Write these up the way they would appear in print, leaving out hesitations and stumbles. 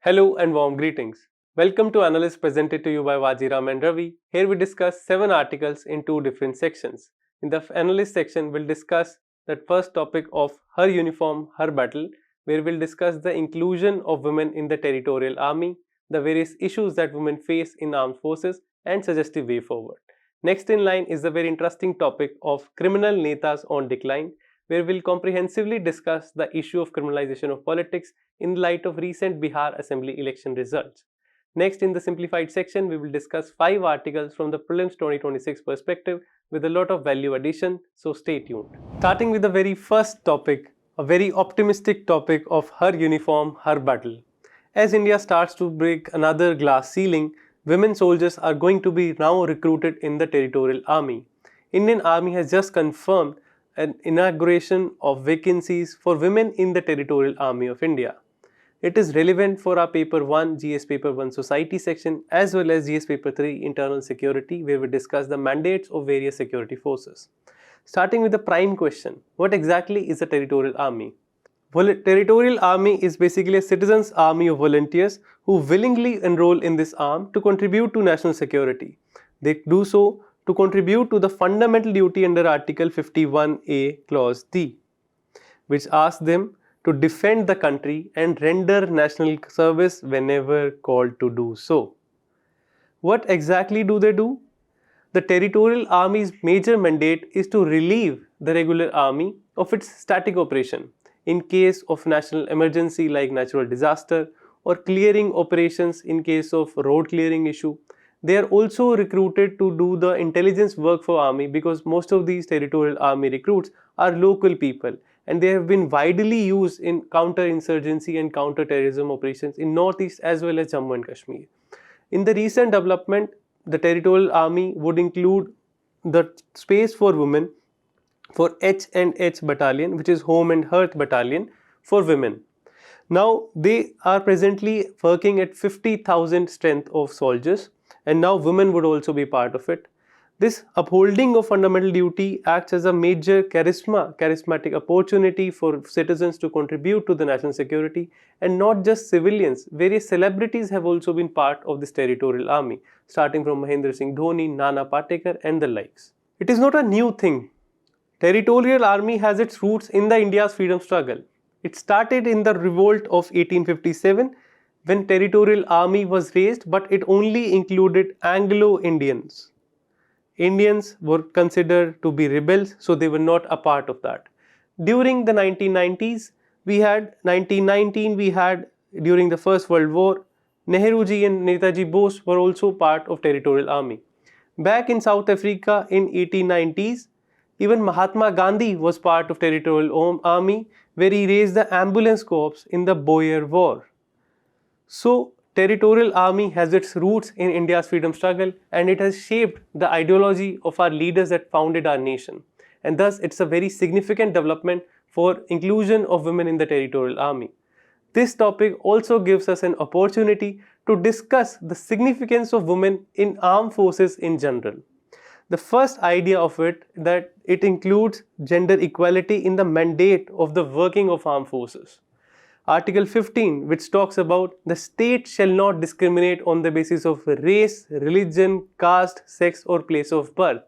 Hello and warm greetings. Welcome to Analyst presented to you by Vajiram and Ravi. Here we discuss 7 articles in 2 different sections. In the Analyst section, we'll discuss the first topic of Her Uniform, Her Battle, where we'll discuss the inclusion of women in the territorial army, the various issues that women face in armed forces and suggestive way forward. Next in line is the very interesting topic of Criminal Netas on Decline, where we'll comprehensively discuss the issue of criminalization of politics in light of recent Bihar Assembly election results. Next, in the simplified section, we will discuss 5 articles from the Prelims 2026 perspective with a lot of value addition, so stay tuned. Starting with the very first topic, a very optimistic topic of Her Uniform, Her Battle. As India starts to break another glass ceiling, women soldiers are going to be now recruited in the territorial army. Indian Army has just confirmed an inauguration of vacancies for women in the Territorial Army of India. It is relevant for our Paper 1, GS Paper 1 Society section as well as GS Paper 3 Internal Security, where we discuss the mandates of various security forces. Starting with the prime question, what exactly is the Territorial Army? Territorial Army is basically a citizens' army of volunteers who willingly enroll in this arm to contribute to national security. They do so to contribute to the fundamental duty under Article 51A Clause D, which asks them to defend the country and render national service whenever called to do so. What exactly do they do? The Territorial Army's major mandate is to relieve the regular army of its static operation in case of national emergency like natural disaster or clearing operations in case of road clearing issue. They are also recruited to do the intelligence work for army because most of these territorial army recruits are local people and they have been widely used in counter-insurgency and counter-terrorism operations in Northeast as well as Jammu and Kashmir. In the recent development, the territorial army would include the space for women for H&H battalion, which is Home and Hearth battalion for women. Now they are presently working at 50,000 strength of soldiers, and now women would also be part of it. This upholding of fundamental duty acts as a major charismatic opportunity for citizens to contribute to the national security, and not just civilians. Various celebrities have also been part of this territorial army, starting from Mahendra Singh Dhoni, Nana Patekar and the likes. It is not a new thing. Territorial army has its roots in the India's freedom struggle. It started in the revolt of 1857 when territorial army was raised, but it only included Anglo-Indians. Indians were considered to be rebels, so they were not a part of that. During the 1990s, we had during the First World War, Nehruji and Netaji Bose were also part of territorial army. Back in South Africa in 1890s, even Mahatma Gandhi was part of territorial army, where he raised the ambulance corps in the Boer War. So, territorial army has its roots in India's freedom struggle and it has shaped the ideology of our leaders that founded our nation. And thus, it's a very significant development for inclusion of women in the territorial army. This topic also gives us an opportunity to discuss the significance of women in armed forces in general. The first idea of it that it includes gender equality in the mandate of the working of armed forces. Article 15, which talks about the state shall not discriminate on the basis of race, religion, caste, sex or place of birth.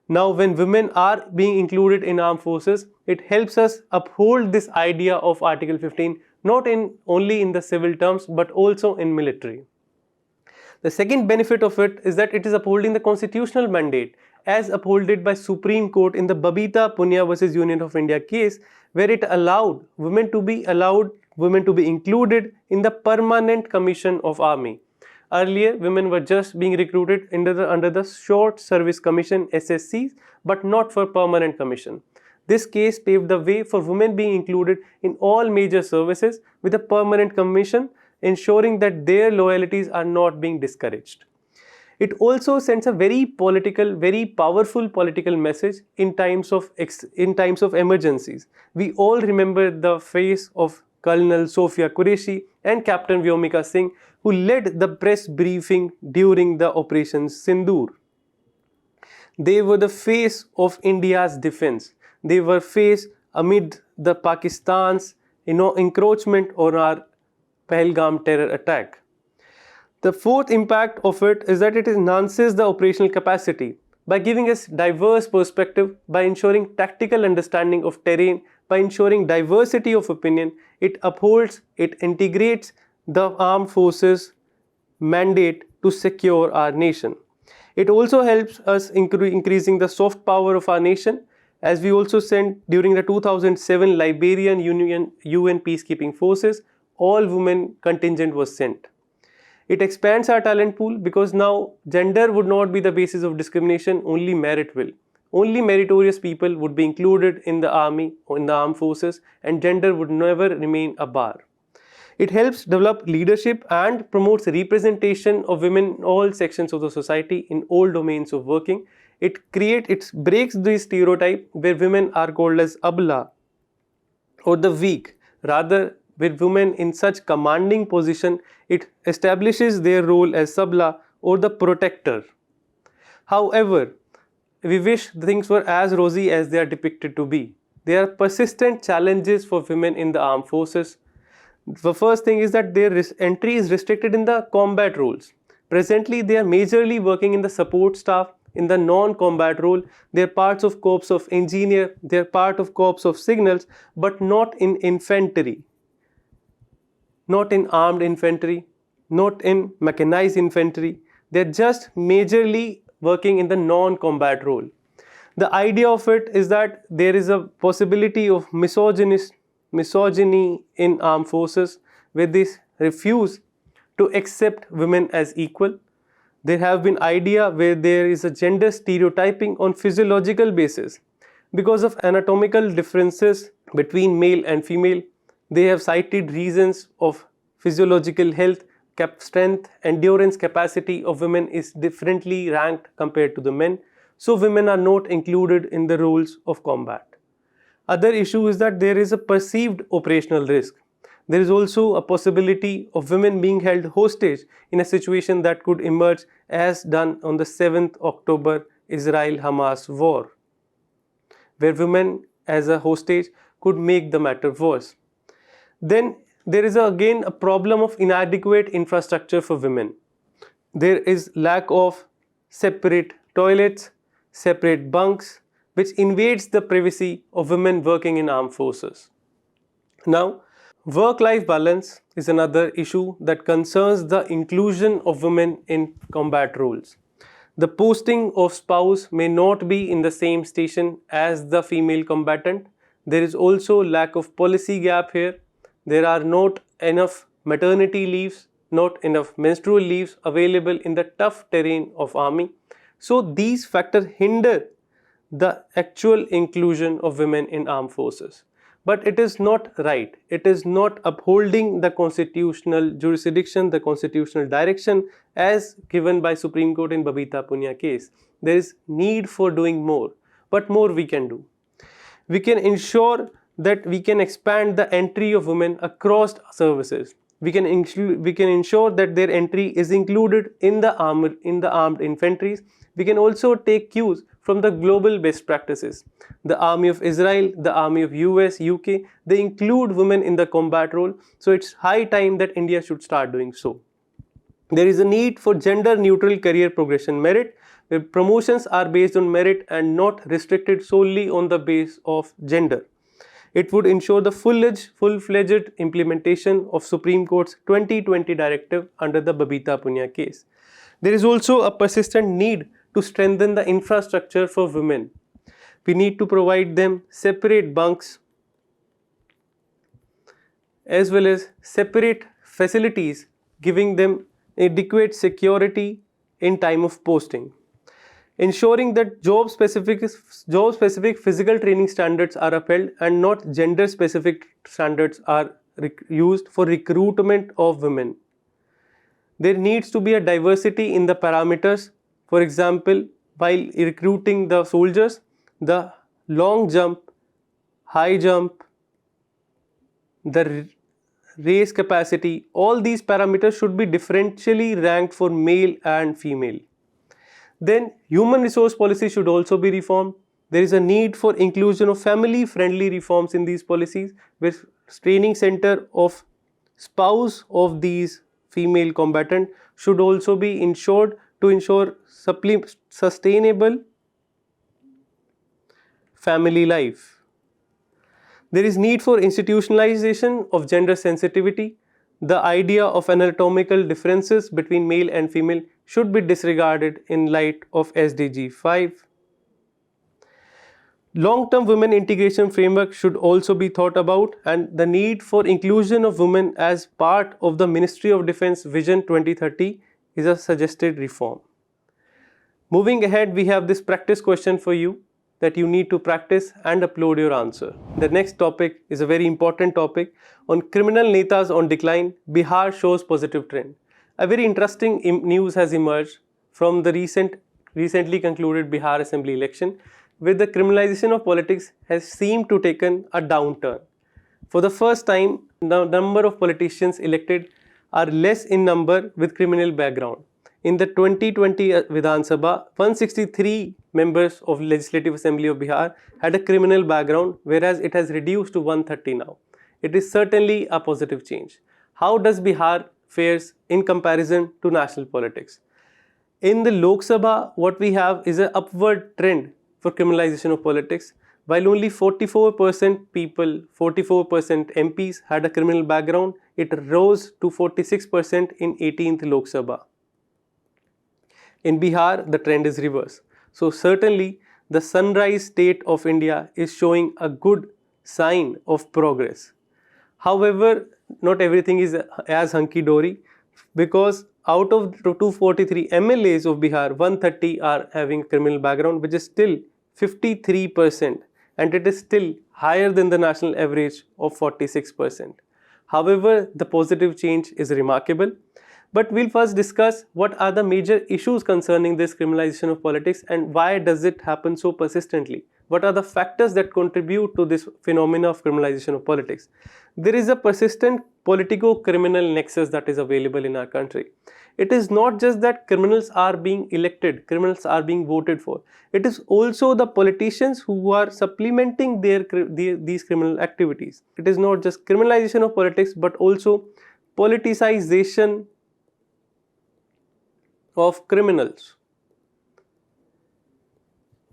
Now, when women are being included in armed forces, it helps us uphold this idea of Article 15 not only in the civil terms but also in military. The second benefit of it is that it is upholding the constitutional mandate as upholded by Supreme Court in the Babita Punia versus Union of India case, where it allowed women to be included in the permanent commission of army. Earlier, women were just being recruited under the Short Service Commission SSCs, but not for permanent commission. This case paved the way for women being included in all major services with a permanent commission, ensuring that their loyalties are not being discouraged. It also sends a very powerful political message in times of emergencies. We all remember the face of Colonel Sophia Qureshi and Captain Vyomika Singh, who led the press briefing during the Operation Sindoor. They were the face of India's defense. they were faced amid the Pakistan's encroachment on our Pahalgam terror attack. The fourth impact of it is that it enhances the operational capacity by giving us diverse perspective, by ensuring tactical understanding of terrain, by ensuring diversity of opinion. It upholds, it integrates the armed forces mandate to secure our nation. It also helps us increasing the soft power of our nation, as we also sent during the 2007 Liberian UN peacekeeping forces, all women contingent was sent. It expands our talent pool because now gender would not be the basis of discrimination, only merit will. Only meritorious people would be included in the army or in the armed forces, and gender would never remain a bar. It helps develop leadership and promotes representation of women in all sections of the society in all domains of working. It breaks the stereotype where women are called as abla or the weak. Rather, with women in such commanding position, it establishes their role as sabla or the protector. However, we wish things were as rosy as they are depicted to be. There are persistent challenges for women in the armed forces. The first thing is that their entry is restricted in the combat roles. Presently, they are majorly working in the support staff, in the non-combat role. They are parts of corps of engineer, they are part of corps of signals, but not in infantry, not in armed infantry, not in mechanized infantry. They are just majorly working in the non-combat role. The idea of it is that there is a possibility of misogyny in armed forces, where they refuse to accept women as equal. There have been idea where there is a gender stereotyping on physiological basis because of anatomical differences between male and female. They have cited reasons of physiological health, strength, endurance capacity of women is differently ranked compared to the men, so women are not included in the roles of combat. Other issue is that there is a perceived operational risk. There is also a possibility of women being held hostage in a situation that could emerge as done on the 7th October Israel-Hamas war, where women as a hostage could make the matter worse. Then there is again a problem of inadequate infrastructure for women. There is lack of separate toilets, separate bunks, which invades the privacy of women working in armed forces. Now, work-life balance is another issue that concerns the inclusion of women in combat roles. The posting of spouse may not be in the same station as the female combatant. There is also lack of policy gap here. There are not enough maternity leaves, not enough menstrual leaves available in the tough terrain of army. So these factors hinder the actual inclusion of women in armed forces. But it is not right. It is not upholding the constitutional jurisdiction, the constitutional direction as given by Supreme Court in Babita Punia case. There is need for doing more, but more we can do. We can ensure that we can expand the entry of women across services. We can ensure that their entry is included in the armed infantries. We can also take cues from the global best practices. The Army of Israel, the Army of US, UK, they include women in the combat role. So it's high time that India should start doing so. There is a need for gender neutral career progression merit, where promotions are based on merit and not restricted solely on the base of gender. It would ensure the full-fledged implementation of Supreme Court's 2020 directive under the Babita Punia case. There is also a persistent need to strengthen the infrastructure for women. We need to provide them separate bunks as well as separate facilities, giving them adequate security in time of posting. Ensuring that job-specific physical training standards are upheld and not gender-specific standards are used for recruitment of women. There needs to be a diversity in the parameters. For example, while recruiting the soldiers, the long jump, high jump, the race capacity, all these parameters should be differentially ranked for male and female. Then human resource policy should also be reformed. There is a need for inclusion of family-friendly reforms in these policies, with training center of spouse of these female combatant should also be ensured to ensure sustainable family life. There is need for institutionalization of gender sensitivity. The idea of anatomical differences between male and female should be disregarded in light of SDG 5. Long-term women integration framework should also be thought about, and the need for inclusion of women as part of the Ministry of Defence Vision 2030 is a suggested reform. Moving ahead, we have this practice question for you that you need to practice and upload your answer. The next topic is a very important topic on criminal netas on decline. Bihar shows positive trend. A very interesting news has emerged from the recently concluded Bihar Assembly election, where the criminalization of politics has seemed to taken a downturn. For the first time, the number of politicians elected are less in number with criminal background. In the 2020 Vidhan Sabha, 163 members of Legislative Assembly of Bihar had a criminal background, whereas it has reduced to 130 now. It is certainly a positive change. How does Bihar fares in comparison to national politics? In the Lok Sabha, what we have is an upward trend for criminalization of politics. While only 44% people, 44% MPs had a criminal background, it rose to 46% in 18th Lok Sabha. In Bihar, the trend is reverse. So certainly, the sunrise state of India is showing a good sign of progress. However, not everything is as hunky-dory, because out of 243 MLAs of Bihar, 130 are having criminal background, which is still 53%, and it is still higher than the national average of 46%. However, the positive change is remarkable. But we'll first discuss what are the major issues concerning this criminalization of politics and why does it happen so persistently. What are the factors that contribute to this phenomena of criminalization of politics? There is a persistent politico-criminal nexus that is available in our country. It is not just that criminals are being elected, criminals are being voted for. It is also the politicians who are supplementing these criminal activities. It is not just criminalization of politics, but also politicization of criminals.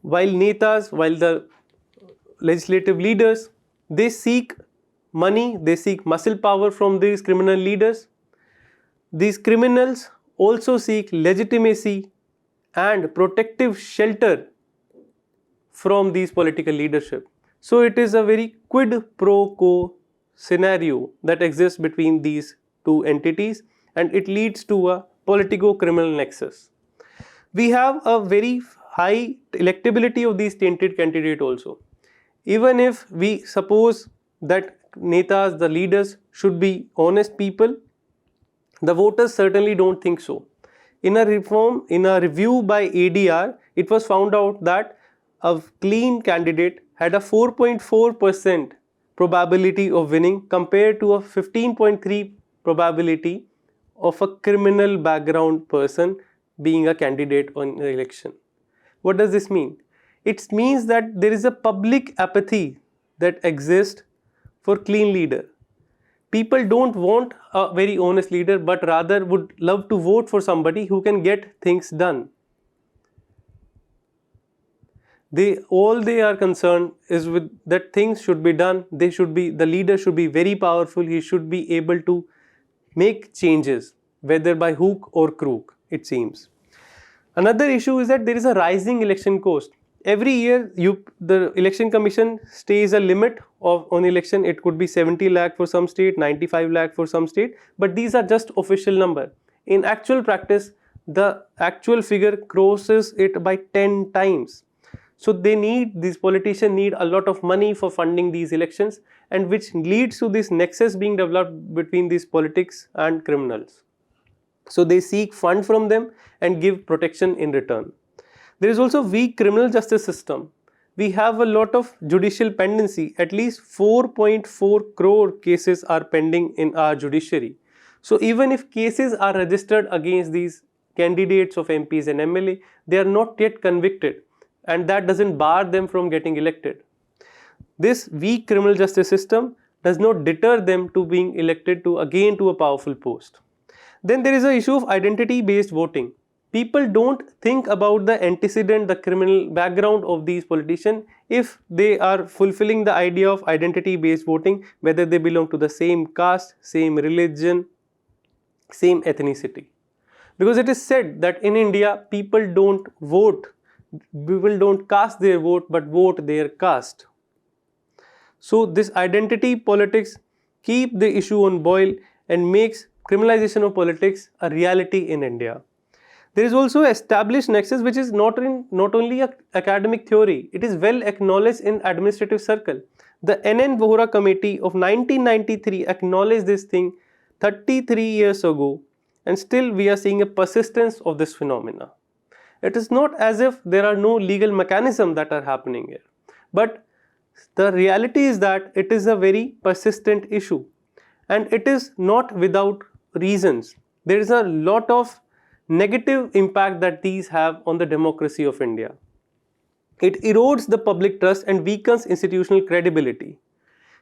While netas, while the legislative leaders, they seek money, they seek muscle power from these criminal leaders. These criminals also seek legitimacy and protective shelter from these political leadership. So it is a very quid pro quo scenario that exists between these two entities, and it leads to a politico-criminal nexus. We have a very high electability of these tainted candidates also. Even if we suppose that netas, the leaders, should be honest people, the voters certainly don't think so. In a review by ADR, it was found out that a clean candidate had a 4.4% probability of winning compared to a 15.3% probability of a criminal background person being a candidate on the election. What does this mean? It means that there is a public apathy that exists for clean leader. People don't want a very honest leader, but rather would love to vote for somebody who can get things done. All they are concerned is with that things should be done. The leader should be very powerful. He should be able to make changes, whether by hook or crook, it seems. Another issue is that there is a rising election cost. Every year, the election commission stays a limit on election. It could be 70 lakh for some state, 95 lakh for some state, but these are just official number. In actual practice, the actual figure crosses it by 10 times. So these politicians need a lot of money for funding these elections, and which leads to this nexus being developed between these politics and criminals. So they seek fund from them and give protection in return. There is also weak criminal justice system. We have a lot of judicial pendency. At least 4.4 crore cases are pending in our judiciary. So even if cases are registered against these candidates of MPs and MLA, they are not yet convicted. and that doesn't bar them from getting elected. This weak criminal justice system does not deter them to being elected to again to a powerful post. Then there is an issue of identity based voting. People don't think about the antecedent, the criminal background of these politicians if they are fulfilling the idea of identity based voting, whether they belong to the same caste, same religion, same ethnicity. Because it is said that in India people don't vote, people don't cast their vote but vote their caste. So this identity politics keep the issue on boil and makes criminalization of politics a reality in India. There is also established nexus which is not only a academic theory, it is well acknowledged in administrative circle. The N.N. Vohra Committee of 1993 acknowledged this thing 33 years ago, and still we are seeing a persistence of this phenomena. It is not as if there are no legal mechanisms that are happening here, but the reality is that it is a very persistent issue, and it is not without reasons. There is a lot of negative impact that these have on the democracy of India. It erodes the public trust and weakens institutional credibility.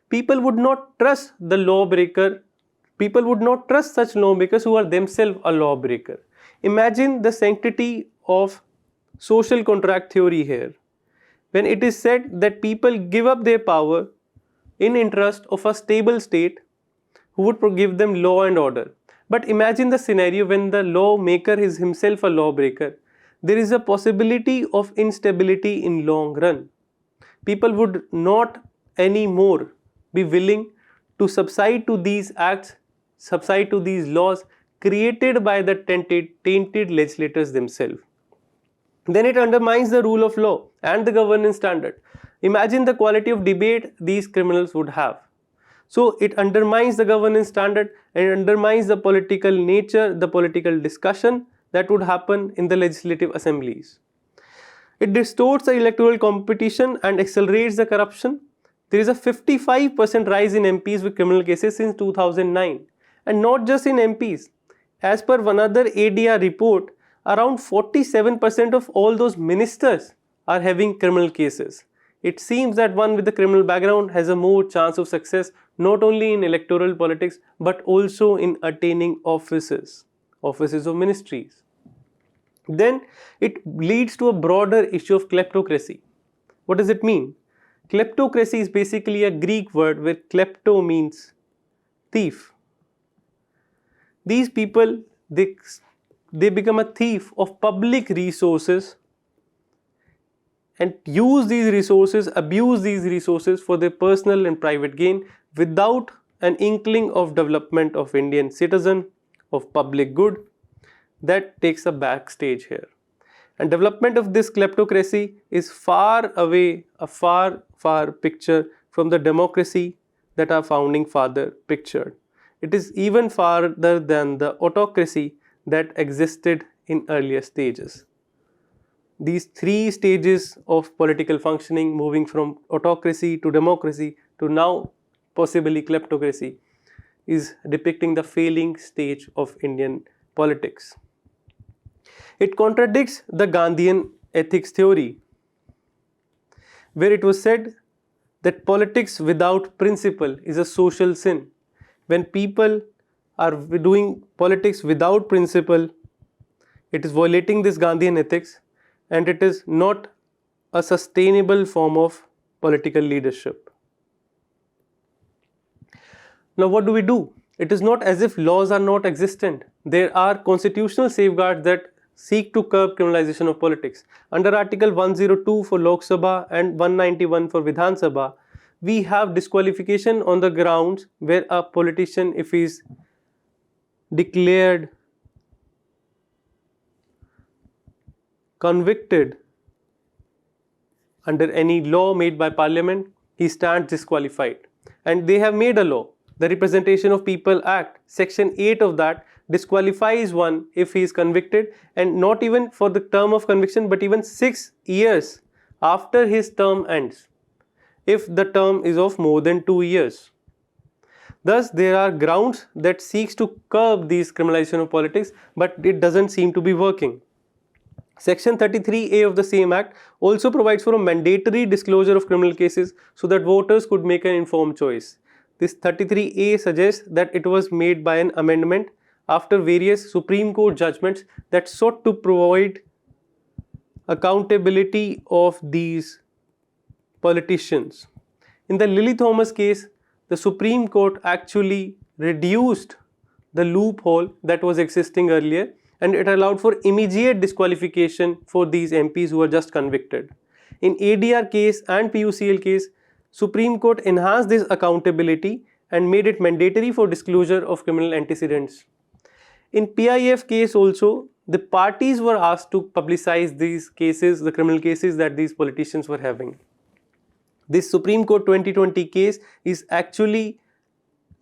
People would not trust the lawbreaker. People would not trust such lawmakers who are themselves a lawbreaker. Imagine the sanctity of social contract theory here, when it is said that people give up their power in interest of a stable state who would give them law and order. But imagine the scenario when the lawmaker is himself a lawbreaker. There is a possibility of instability in long run. People would not anymore be willing to subside to these acts, subside to these laws created by the tainted legislators themselves. Then it undermines the rule of law and the governance standard. Imagine the quality of debate these criminals would have. So it undermines the governance standard and it undermines the political nature, the political discussion that would happen in the legislative assemblies. It distorts the electoral competition and accelerates the corruption. There is a 55% rise in MPs with criminal cases since 2009, and not just in MPs. As per one other ADR report, around 47% of all those ministers are having criminal cases. It seems that one with a criminal background has a more chance of success not only in electoral politics but also in attaining offices of ministries. Then it leads to a broader issue of kleptocracy. What does it mean? Kleptocracy is basically a Greek word where klepto means thief. These people, they become a thief of public resources and use these resources, abuse these resources for their personal and private gain without an inkling of development of Indian citizen, of public good. That takes a backstage here. And development of this kleptocracy is far away, a far picture from the democracy that our founding father pictured. It is even farther than the autocracy that existed in earlier stages. These three stages of political functioning, moving from autocracy to democracy to now possibly kleptocracy, is depicting the failing stage of Indian politics. It contradicts the Gandhian ethics theory, where it was said that politics without principle is a social sin. When people are doing politics without principle, it is violating this Gandhian ethics and it is not a sustainable form of political leadership. Now what do we do? It is not as if laws are not existent. There are constitutional safeguards that seek to curb criminalization of politics. Under Article 102 for Lok Sabha and 191 for Vidhan Sabha, we have disqualification on the grounds where a politician, if he is declared convicted under any law made by Parliament, he stands disqualified. And they have made a law, the Representation of People Act, Section 8 of that disqualifies one if he is convicted, and not even for the term of conviction but even 6 years after his term ends, if the term is of more than 2 years. Thus, there are grounds that seeks to curb these criminalization of politics, but it doesn't seem to be working. Section 33A of the same Act also provides for a mandatory disclosure of criminal cases so that voters could make an informed choice. This 33A suggests that it was made by an amendment after various Supreme Court judgments that sought to provide accountability of these politicians. In the Lily Thomas case, the Supreme Court actually reduced the loophole that was existing earlier, and it allowed for immediate disqualification for these MPs who were just convicted. In ADR case and PUCL case, Supreme Court enhanced this accountability and made it mandatory for disclosure of criminal antecedents. In PIF case also, the parties were asked to publicize these cases, the criminal cases that these politicians were having. This Supreme Court 2020 case is actually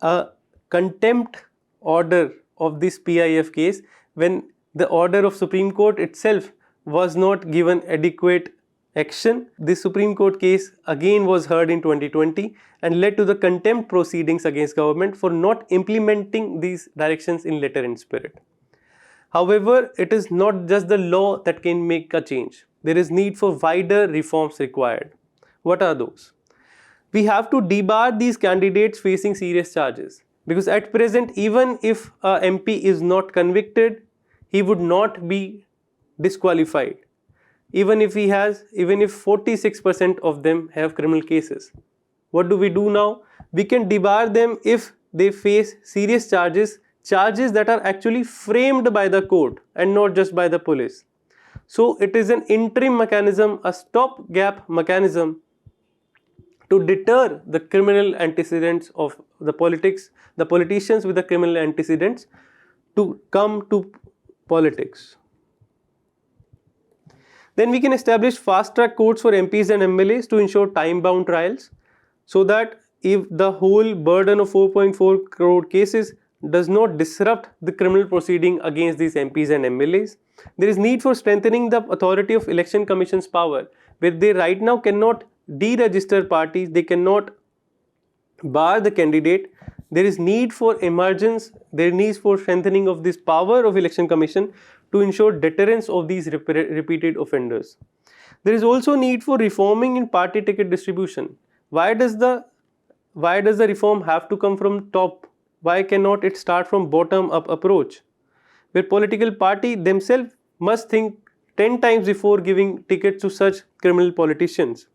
a contempt order of this PIF case, when the order of Supreme Court itself was not given adequate action. This Supreme Court case again was heard in 2020 and led to the contempt proceedings against government for not implementing these directions in letter and spirit. However, it is not just the law that can make a change. There is need for wider reforms required. What are those? We have to debar these candidates facing serious charges, because at present, even if a MP is not convicted, he would not be disqualified, even if 46% of them have criminal cases. What do we do now? We can debar them if they face serious charges that are actually framed by the court and not just by the police. So it is an interim mechanism, a stopgap mechanism to deter the criminal antecedents of the politicians with the criminal antecedents to come to politics. Then we can establish fast-track courts for MPs and MLAs to ensure time-bound trials, so that if the whole burden of 4.4 crore cases does not disrupt the criminal proceeding against these MPs and MLAs. There is need for strengthening the authority of Election Commission's power, where they right now cannot deregister parties, they cannot bar the candidate. There is need for emergence, there is need for strengthening of this power of Election Commission to ensure deterrence of these repeated offenders. There is also need for reforming in party ticket distribution. Why does the reform have to come from top? Why cannot it start from bottom up approach, where political party themselves must think 10 times before giving tickets to such criminal politicians?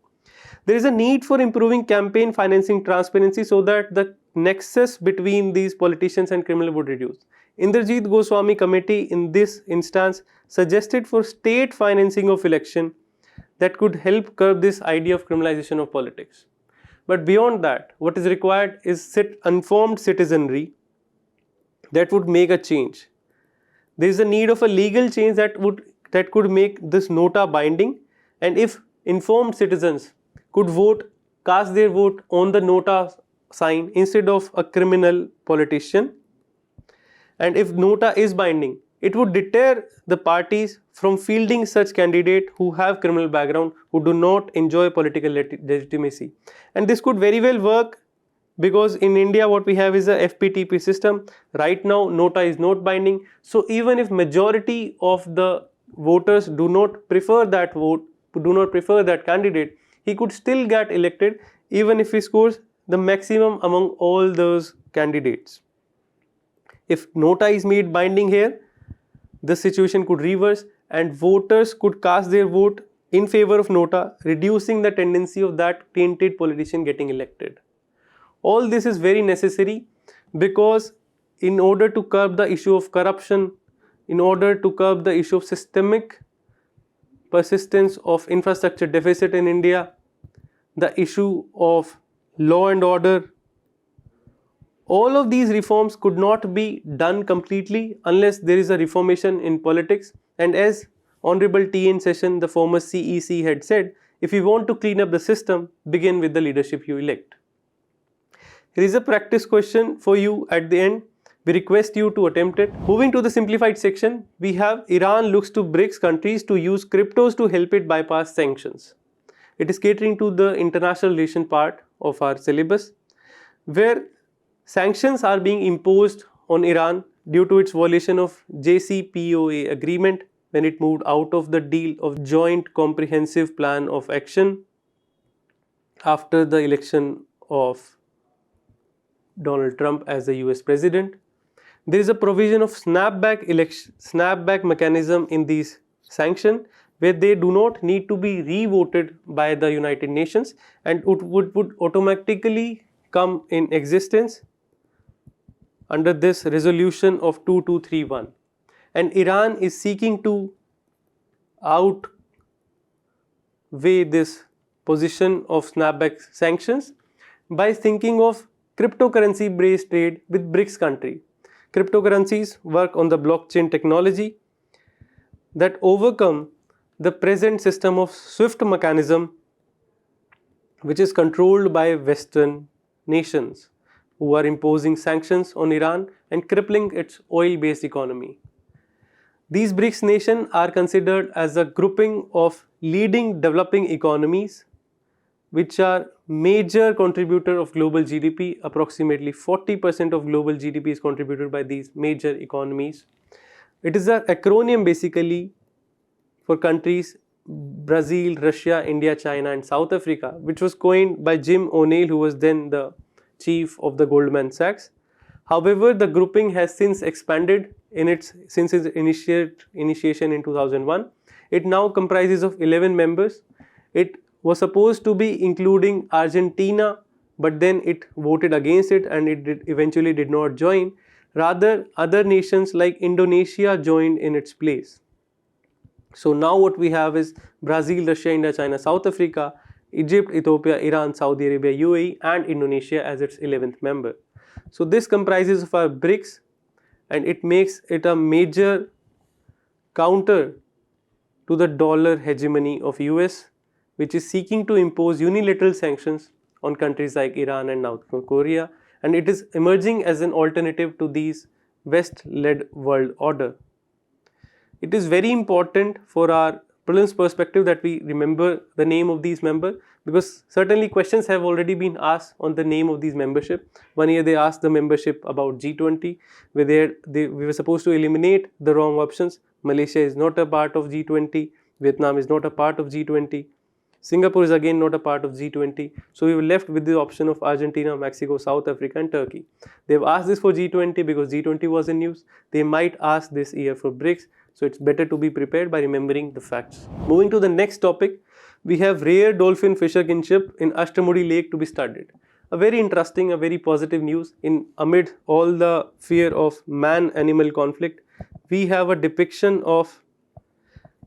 There is a need for improving campaign financing transparency so that the nexus between these politicians and criminal would reduce. Indrajit Goswami committee in this instance suggested for state financing of election that could help curb this idea of criminalization of politics. But beyond that, what is required is informed citizenry that would make a change. There is a need of a legal change that could make this nota binding, and if informed citizens could cast their vote on the nota sign instead of a criminal politician, and if nota is binding, it would deter the parties from fielding such candidates who have criminal background, who do not enjoy political legitimacy. And this could very well work, because in India what we have is a FPTP system. Right now nota is not binding, so even if majority of the voters do not prefer that candidate, he could still get elected even if he scores the maximum among all those candidates. If nota is made binding here, the situation could reverse and voters could cast their vote in favor of nota, reducing the tendency of that tainted politician getting elected. All this is very necessary, because in order to curb the issue of corruption, in order to curb the issue of systemic persistence of infrastructure deficit in India, the issue of law and order, all of these reforms could not be done completely unless there is a reformation in politics. And as Honorable T.N. Session, the former CEC, had said, if you want to clean up the system, begin with the leadership you elect. Here is a practice question for you at the end. We request you to attempt it. Moving to the simplified section, we have Iran looks to BRICS countries to use cryptos to help it bypass sanctions. It is catering to the international relation part of our syllabus, where sanctions are being imposed on Iran due to its violation of JCPOA agreement when it moved out of the deal of Joint Comprehensive Plan of Action after the election of Donald Trump as the US President. There is a provision of snapback mechanism in these sanctions where they do not need to be re-voted by the United Nations, and it would automatically come in existence under this resolution of 2231. And Iran is seeking to outweigh this position of snapback sanctions by thinking of cryptocurrency based trade with BRICS country. Cryptocurrencies work on the blockchain technology that overcome the present system of SWIFT mechanism, which is controlled by Western nations who are imposing sanctions on Iran and crippling its oil-based economy. These BRICS nations are considered as a grouping of leading developing economies which are major contributor of global GDP. Approximately 40% of global GDP is contributed by these major economies. It is an acronym basically for countries Brazil, Russia, India, China and South Africa, which was coined by Jim O'Neill, who was then the chief of the Goldman Sachs. However, the grouping has since expanded since its initiation in 2001. It now comprises of 11 members. It was supposed to be including Argentina, but then it voted against it and it eventually did not join. Rather, other nations like Indonesia joined in its place. So now what we have is Brazil, Russia, India, China, South Africa, Egypt, Ethiopia, Iran, Saudi Arabia, UAE and Indonesia as its 11th member. So this comprises of our BRICS, and it makes it a major counter to the dollar hegemony of US, which is seeking to impose unilateral sanctions on countries like Iran and North Korea, and it is emerging as an alternative to these West-led world order. It is very important for our prelims perspective that we remember the name of these members, because certainly questions have already been asked on the name of these membership. One year they asked the membership about G20, where we were supposed to eliminate the wrong options. Malaysia is not a part of G20, Vietnam is not a part of G20, Singapore is again not a part of G20. So we were left with the option of Argentina, Mexico, South Africa and Turkey. They've asked this for G20 because G20 was in news. They might ask this year for BRICS. So it's better to be prepared by remembering the facts. Moving to the next topic, we have rare dolphin-Fisher kinship in Ashtamudi lake to be studied. A very interesting, a very positive news amid all the fear of man-animal conflict. We have a depiction of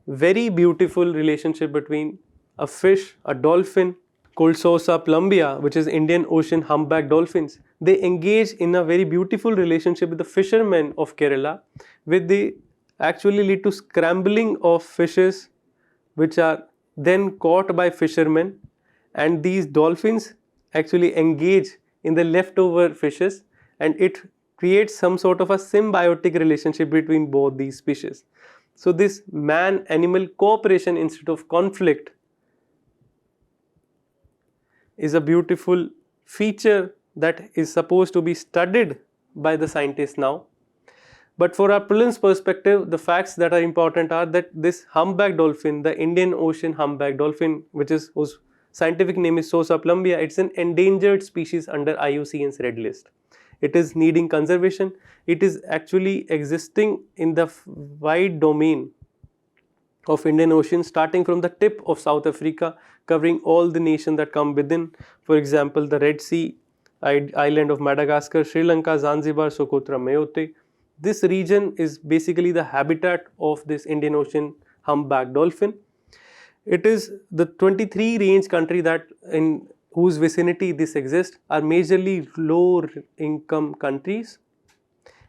very beautiful relationship between a fish, a dolphin called Sosa plumbea, which is Indian Ocean humpback dolphins. They engage in a very beautiful relationship with the fishermen of Kerala, where they actually lead to scrambling of fishes which are then caught by fishermen, and these dolphins actually engage in the leftover fishes, and it creates some sort of a symbiotic relationship between both these species. So this man-animal cooperation instead of conflict is a beautiful feature that is supposed to be studied by the scientists now. But for our prelims perspective, the facts that are important are that this humpback dolphin, the Indian Ocean humpback dolphin, whose scientific name is Sosa plumbea, it's an endangered species under IUCN's red list. It is needing conservation. It is actually existing in the wide domain of Indian Ocean, starting from the tip of South Africa, covering all the nations that come within. For example, the Red Sea, island of Madagascar, Sri Lanka, Zanzibar, Socotra, Mayotte. This region is basically the habitat of this Indian Ocean humpback dolphin. It is the 23 range country that in whose vicinity this exists are majorly low income countries,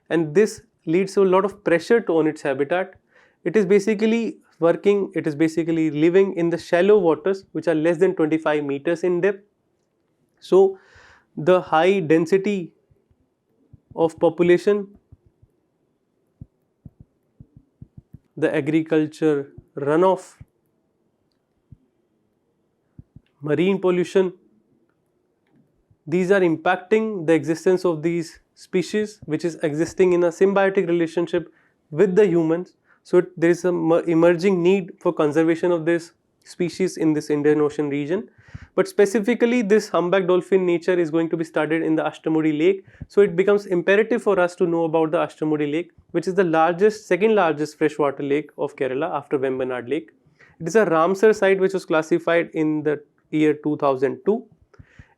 and this leads to a lot of pressure on its habitat. It is basically living in the shallow waters which are less than 25 meters in depth. So the high density of population, the agriculture runoff, marine pollution, these are impacting the existence of these species, which is existing in a symbiotic relationship with the humans. So there is a emerging need for conservation of this species in this Indian Ocean region. But specifically this humpback dolphin nature is going to be studied in the Ashtamudi lake. So it becomes imperative for us to know about the Ashtamudi lake, which is the second largest freshwater lake of Kerala after Vembanad lake. It is a Ramsar site which was classified in the year 2002.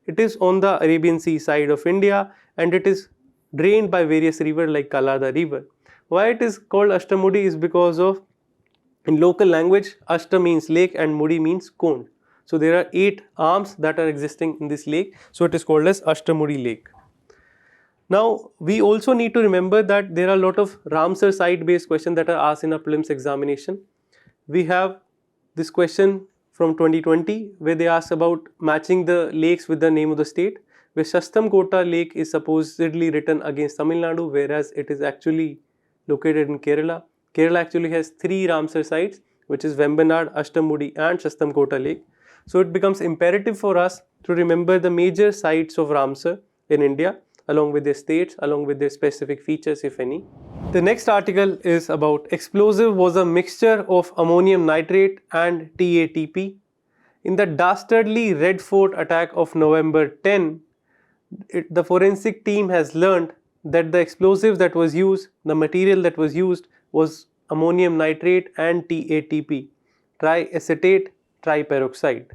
It is on the Arabian Sea side of India and it is drained by various rivers like Kalada river. Why it is called Ashtamudi is because of, in local language, Ashta means lake and Mudi means cone. So there are 8 arms that are existing in this lake. So it is called as Ashtamudi lake. Now we also need to remember that there are a lot of Ramsar site based questions that are asked in a prelims examination. We have this question from 2020 where they asked about matching the lakes with the name of the state, where Shastamkota lake is supposedly written against Tamil Nadu, whereas it is actually located in Kerala. Kerala actually has 3 Ramsar sites, which is Vembanad, Ashtamudi and Shastamkota lake. So it becomes imperative for us to remember the major sites of Ramsar in India along with their states, along with their specific features if any. The next article is about explosive was a mixture of ammonium nitrate and TATP. In the dastardly Red Fort attack of November 10, the forensic team has learned that the explosive that was used, the material that was used was ammonium nitrate and TATP, triacetate triperoxide.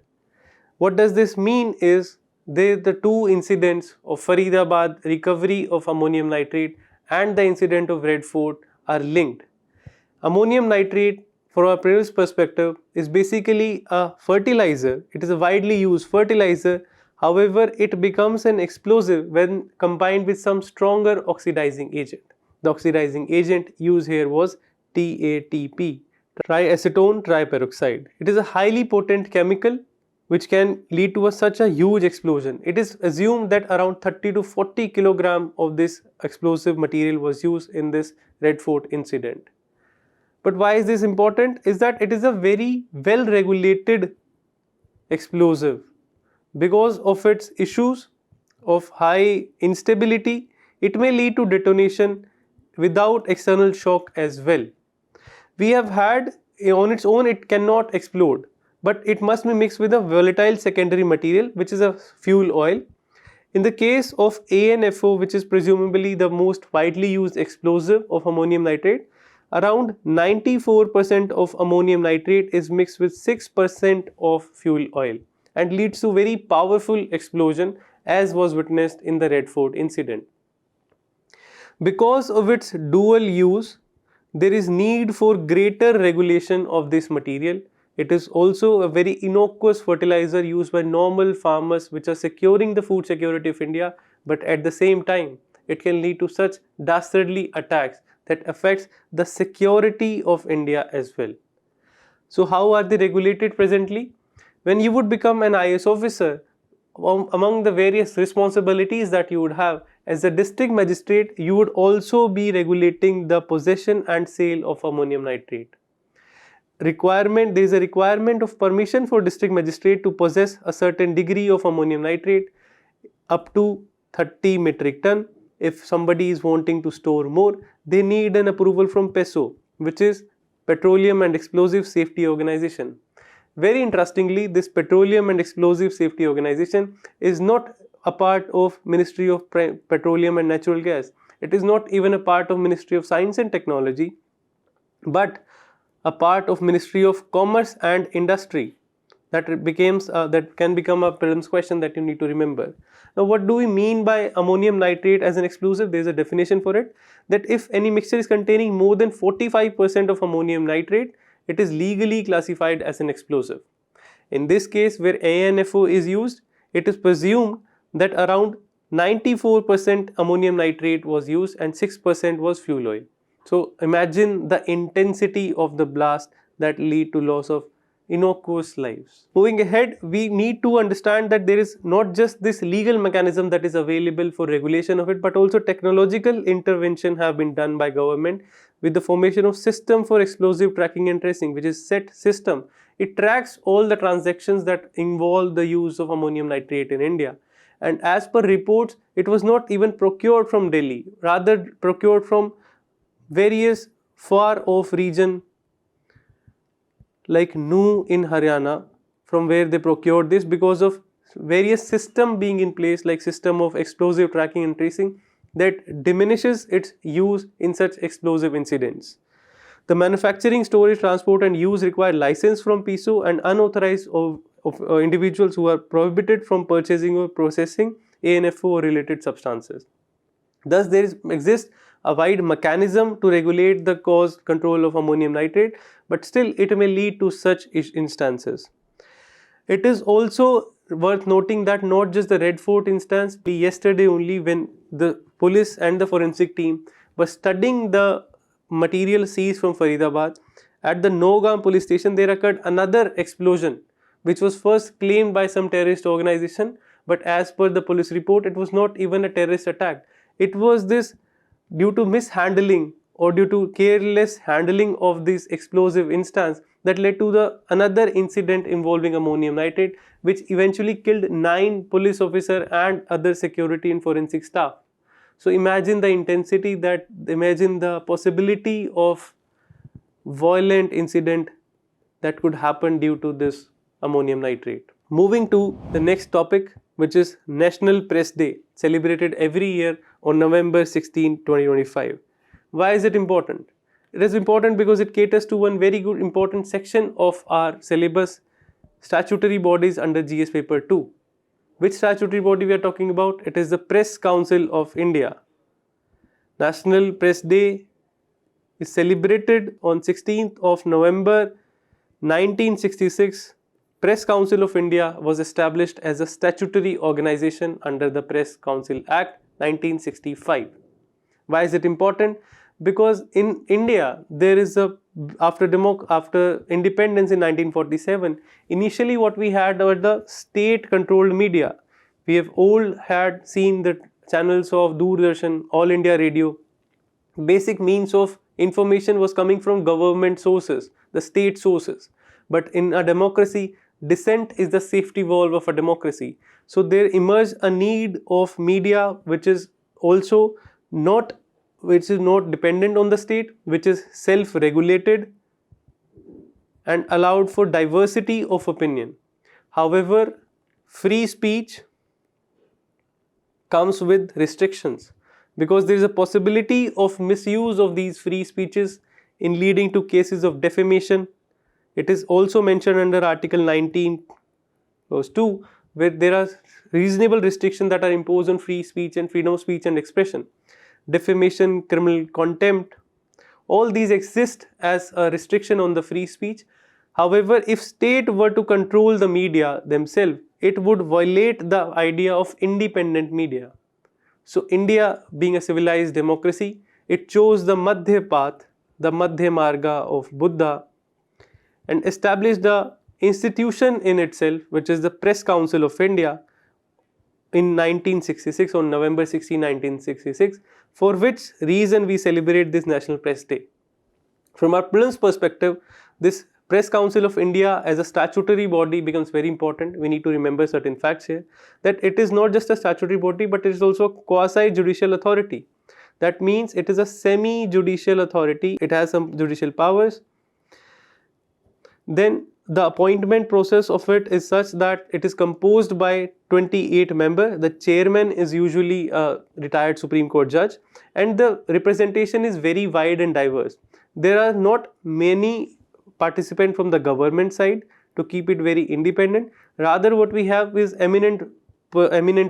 What does this mean is the 2 incidents of Faridabad recovery of ammonium nitrate and the incident of Red Fort are linked. Ammonium nitrate, from a previous perspective, is basically a fertilizer. It is a widely used fertilizer. However, it becomes an explosive when combined with some stronger oxidizing agent. The oxidizing agent used here was TATP, triacetone triperoxide. It is a highly potent chemical which can lead to such a huge explosion. It is assumed that around 30 to 40 kg of this explosive material was used in this Red Fort incident. But why is this important? Is that it is a very well regulated explosive. Because of its issues of high instability, it may lead to detonation without external shock as well. We have had, on its own it cannot explode, but it must be mixed with a volatile secondary material which is a fuel oil. In the case of ANFO, which is presumably the most widely used explosive of ammonium nitrate, around 94% of ammonium nitrate is mixed with 6% of fuel oil and leads to very powerful explosion as was witnessed in the Red Fort incident. Because of its dual use, there is need for greater regulation of this material. It is also a very innocuous fertilizer used by normal farmers which are securing the food security of India, but at the same time it can lead to such dastardly attacks that affects the security of India as well. So how are they regulated presently? When you would become an IS officer, among the various responsibilities that you would have as a district magistrate, you would also be regulating the possession and sale of ammonium nitrate. There is a requirement of permission for district magistrate to possess a certain degree of ammonium nitrate up to 30 metric ton. If somebody is wanting to store more, they need an approval from PESO, which is Petroleum and Explosive Safety Organization. Very interestingly, this Petroleum and Explosive Safety Organization is not a part of Ministry of Petroleum and Natural Gas. It is not even a part of Ministry of Science and Technology, but a part of Ministry of Commerce and Industry. That can become a prelims question that you need to remember. Now, what do we mean by ammonium nitrate as an explosive? There is a definition for it, that if any mixture is containing more than 45% of ammonium nitrate, it is legally classified as an explosive. In this case, where ANFO is used, it is presumed that around 94% ammonium nitrate was used and 6% was fuel oil. So imagine the intensity of the blast that lead to loss of innocuous lives. Moving ahead, we need to understand that there is not just this legal mechanism that is available for regulation of it, but also technological intervention have been done by government with the formation of system for explosive tracking and tracing, which is SET system. It tracks all the transactions that involve the use of ammonium nitrate in India. And as per reports, it was not even procured from Delhi, rather procured from various far off region like Nu in Haryana, from where they procured this, because of various system being in place, like system of explosive tracking and tracing, that diminishes its use in such explosive incidents. The manufacturing, storage, transport and use require license from PISO, and unauthorized of individuals who are prohibited from purchasing or processing ANFO or related substances. Thus, there exists a wide mechanism to regulate the cause control of ammonium nitrate, but still it may lead to such instances. It is also worth noting that not just the Red Fort instance, yesterday only, when the police and the forensic team were studying the material seized from Faridabad, at the Nogam police station there occurred another explosion, which was first claimed by some terrorist organization, but as per the police report, it was not even a terrorist attack. It was this due to mishandling or due to careless handling of this explosive instance that led to the another incident involving ammonium nitrate, which eventually killed 9 police officers and other security and forensic staff. So imagine the intensity, imagine the possibility of violent incident that could happen due to this ammonium nitrate. Moving to the next topic, which is National Press Day, celebrated every year on November 16, 2025. Why is it important? It is important because it caters to one very good important section of our syllabus, statutory bodies under GS paper 2. Which statutory body we are talking about? It is the Press Council of India. National Press Day is celebrated on 16th of November 1966. Press Council of India was established as a statutory organization under the Press Council Act 1965. Why is it important? Because in India there is after independence in 1947, initially what we had were the state controlled media. We have all had seen the channels of Doordarshan, All India Radio. Basic means of information was coming from government sources, the state sources. But in a democracy, dissent is the safety valve of a democracy. So there emerged a need of media which is not dependent on the state, which is self-regulated and allowed for diversity of opinion. However, free speech comes with restrictions, because there is a possibility of misuse of these free speeches in leading to cases of defamation. It is also mentioned under Article 19 clause 2, where there are reasonable restrictions that are imposed on free speech and freedom of speech and expression. Defamation, criminal contempt, all these exist as a restriction on the free speech. However, if state were to control the media themselves, it would violate the idea of independent media. So India, being a civilized democracy, it chose the Madhya path, the Madhya Marga of Buddha, and established the institution in itself, which is the Press Council of India, in 1966, on November 16, 1966, for which reason we celebrate this National Press Day. From our prelims perspective, this Press Council of India as a statutory body becomes very important. We need to remember certain facts here, that it is not just a statutory body, but it is also a quasi-judicial authority. That means it is a semi-judicial authority. It has some judicial powers. Then the appointment process of it is such that it is composed by 28 members. The chairman is usually a retired Supreme Court judge, and the representation is very wide and diverse. There are not many participants from the government side to keep it very independent. Rather, what we have is eminent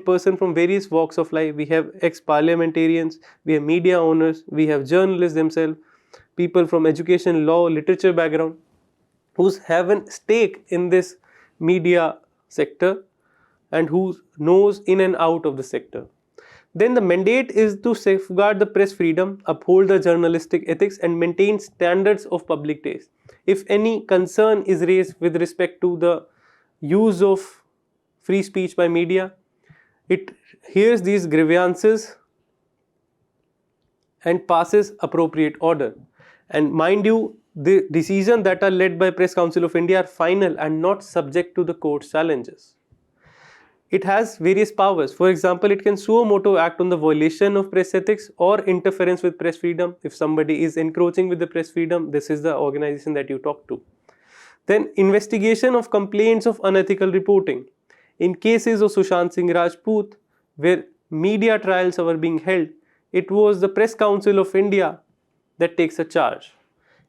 person from various walks of life. We have ex-parliamentarians, we have media owners, we have journalists themselves, people from education, law, literature background, who have a stake in this media sector and who knows in and out of the sector. Then the mandate is to safeguard the press freedom, uphold the journalistic ethics and maintain standards of public taste. If any concern is raised with respect to the use of free speech by media, it hears these grievances and passes appropriate order. And mind you, the decisions that are led by Press Council of India are final and not subject to the court's challenges. It has various powers. For example, it can suo moto act on the violation of press ethics or interference with press freedom. If somebody is encroaching with the press freedom, this is the organization that you talk to. Then investigation of complaints of unethical reporting. In cases of Sushant Singh Rajput, where media trials were being held, it was the Press Council of India that takes a charge.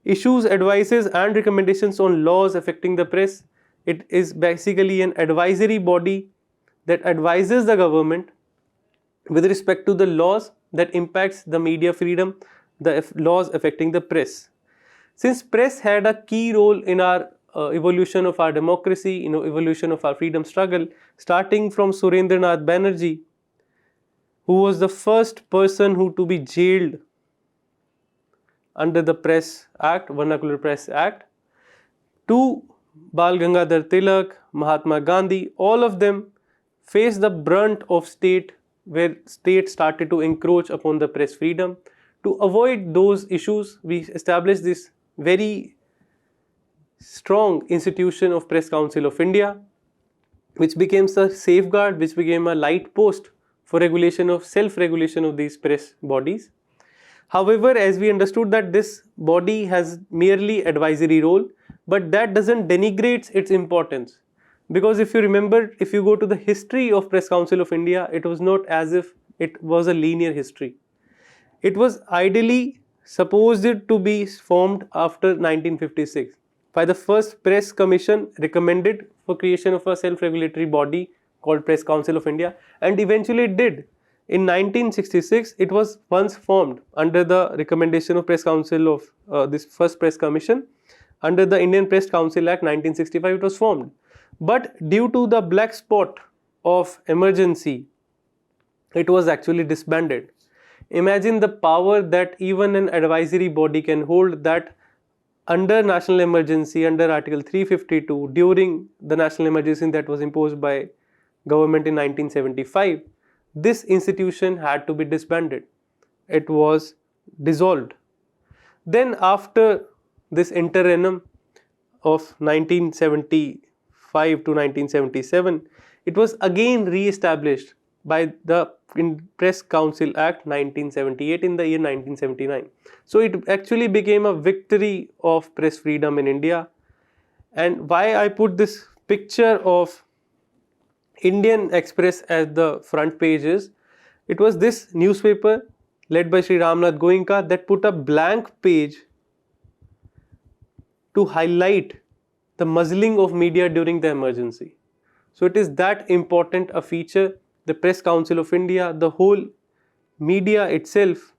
Issues, advices and recommendations on laws affecting the press. It is basically an advisory body that advises the government with respect to the laws that impacts the media freedom, the laws affecting the press. Since press had a key role in our evolution of our democracy, evolution of our freedom struggle, starting from Surendranath Banerjee, who was the first person to be jailed under the Press Act, Vernacular Press Act, to Bal Gangadhar Tilak, Mahatma Gandhi, all of them faced the brunt of state, where state started to encroach upon the press freedom. To avoid those issues, we established this very strong institution of Press Council of India, which became a safeguard, which became a light post for regulation of self-regulation of these press bodies. However, as we understood that this body has merely advisory role, but that doesn't denigrate its importance. Because if you remember, if you go to the history of Press Council of India, it was not as if it was a linear history. It was ideally supposed to be formed after 1956 by the first Press Commission recommended for creation of a self-regulatory body called Press Council of India, and eventually it did. In 1966, it was once formed under the recommendation of Press Council of this first Press Commission. Under the Indian Press Council Act 1965, it was formed. But due to the black spot of emergency, it was actually disbanded. Imagine the power that even an advisory body can hold, that under national emergency, under Article 352, during the national emergency that was imposed by government in 1975, this institution had to be disbanded. It was dissolved. Then after this interregnum of 1975 to 1977, it was again re-established by the Press Council Act 1978 in the year 1979. So it actually became a victory of press freedom in India. And why I put this picture of Indian Express as the front page is, it was this newspaper led by Sri Ramnath Goenka that put a blank page to highlight the muzzling of media during the emergency. So it is that important a feature, the Press Council of India, the whole media itself,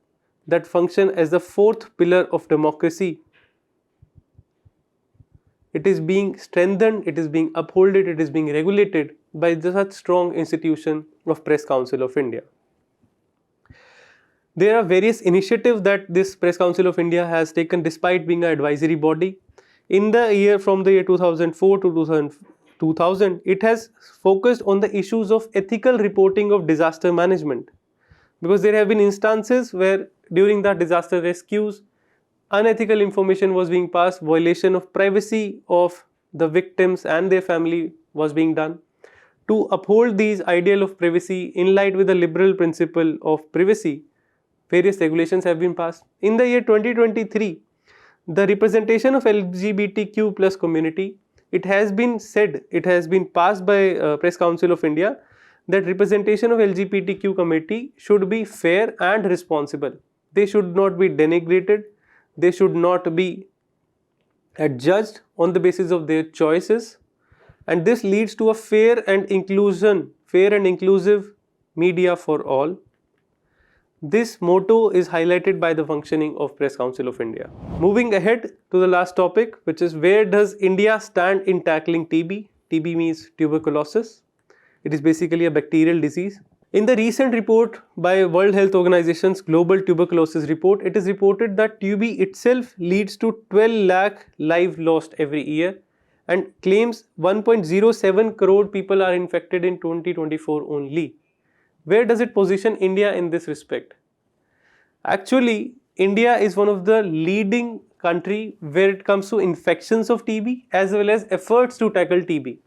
that function as the fourth pillar of democracy. It is being strengthened, it is being upholded, it is being regulated by such strong institution of Press Council of India. There are various initiatives that this Press Council of India has taken despite being an advisory body. In the year from the year 2004 to 2000, it has focused on the issues of ethical reporting of disaster management. Because there have been instances where during the disaster rescues, unethical information was being passed, violation of privacy of the victims and their family was being done. To uphold these ideal of privacy in line with the liberal principle of privacy, various regulations have been passed. In the year 2023, the representation of LGBTQ plus community, it has been said, it has been passed by Press Council of India that representation of LGBTQ community should be fair and responsible. They should not be denigrated. They should not be judged on the basis of their choices, and this leads to a fair and inclusive media for all. This motto is highlighted by the functioning of Press Council of India. Moving ahead to the last topic, which is where does India stand in tackling TB? TB means tuberculosis. It is basically a bacterial disease. In the recent report by World Health Organization's Global Tuberculosis Report, it is reported that TB itself leads to 12 lakh lives lost every year and claims 1.07 crore people are infected in 2024 only. Where does it position India in this respect? Actually, India is one of the leading country where it comes to infections of TB as well as efforts to tackle TB.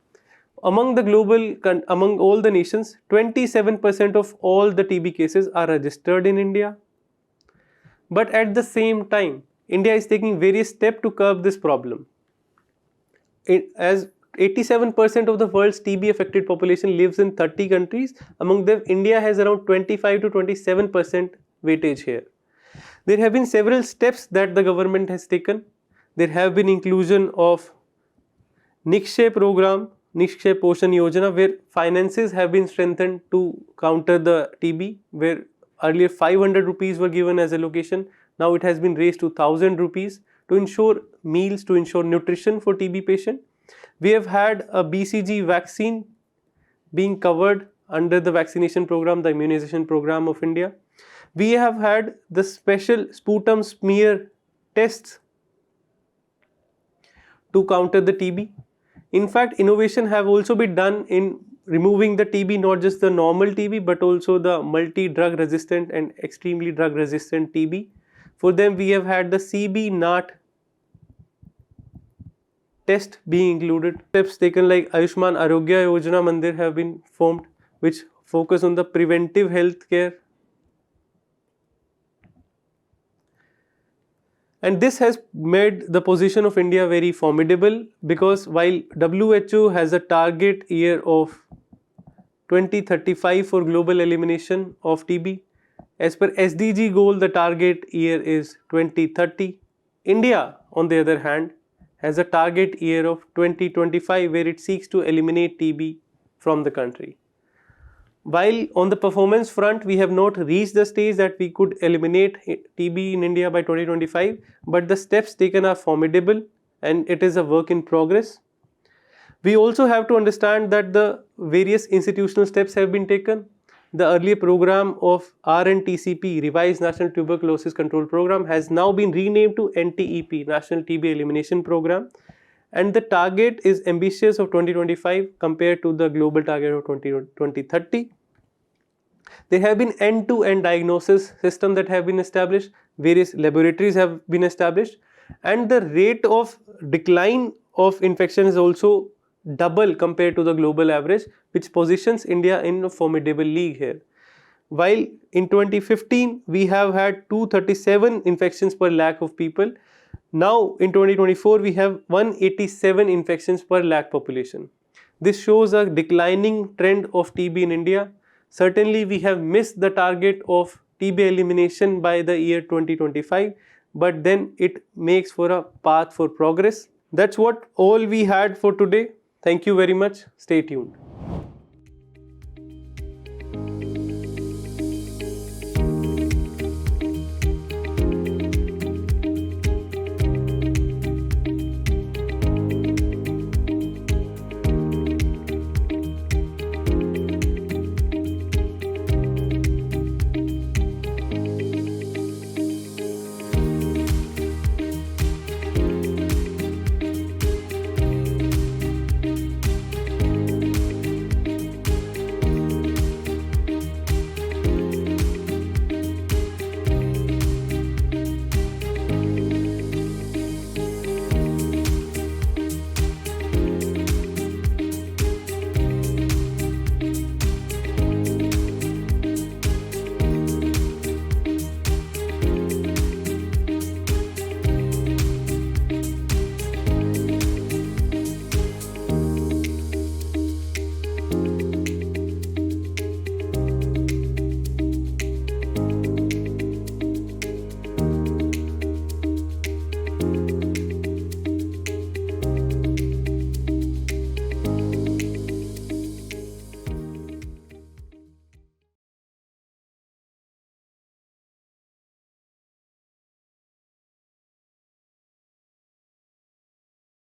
Among all the nations, 27% of all the TB cases are registered in India. But at the same time, India is taking various steps to curb this problem. as 87% of the world's TB affected population lives in 30 countries. Among them, India has around 25 to 27% weightage here. There have been several steps that the government has taken. There have been inclusion of Nikshay program, Nikshay Poshan Yojana, where finances have been strengthened to counter the TB, where earlier 500 rupees were given as allocation. Now it has been raised to 1000 rupees to ensure meals, to ensure nutrition for TB patient. We have had a BCG vaccine being covered under the vaccination program, the immunization program of India. We have had the special sputum smear tests to counter the TB. In fact, innovation have also been done in removing the TB, not just the normal TB, but also the multi-drug resistant and extremely drug resistant TB. For them, we have had the CB-NAT test being included. Steps taken like Ayushman Arogya Yojana Mandir have been formed, which focus on the preventive health care. And this has made the position of India very formidable, because while WHO has a target year of 2035 for global elimination of TB, as per SDG goal the target year is 2030. India, on the other hand, has a target year of 2025 where it seeks to eliminate TB from the country. While on the performance front, we have not reached the stage that we could eliminate TB in India by 2025, but the steps taken are formidable and it is a work in progress. We also have to understand that the various institutional steps have been taken. The earlier program of RNTCP, Revised National Tuberculosis Control Program, has now been renamed to NTEP, National TB Elimination Program. And the target is ambitious of 2025 compared to the global target of 2030. There have been end-to-end diagnosis system that have been established, various laboratories have been established, and the rate of decline of infection is also double compared to the global average, which positions India in a formidable league here. While in 2015 we have had 237 infections per lakh of people, now in 2024 we have 187 infections per lakh population. This shows a declining trend of TB in India. Certainly we have missed the target of TB elimination by the year 2025, but then it makes for a path for progress. That's what all we had for today. Thank you very much. Stay tuned.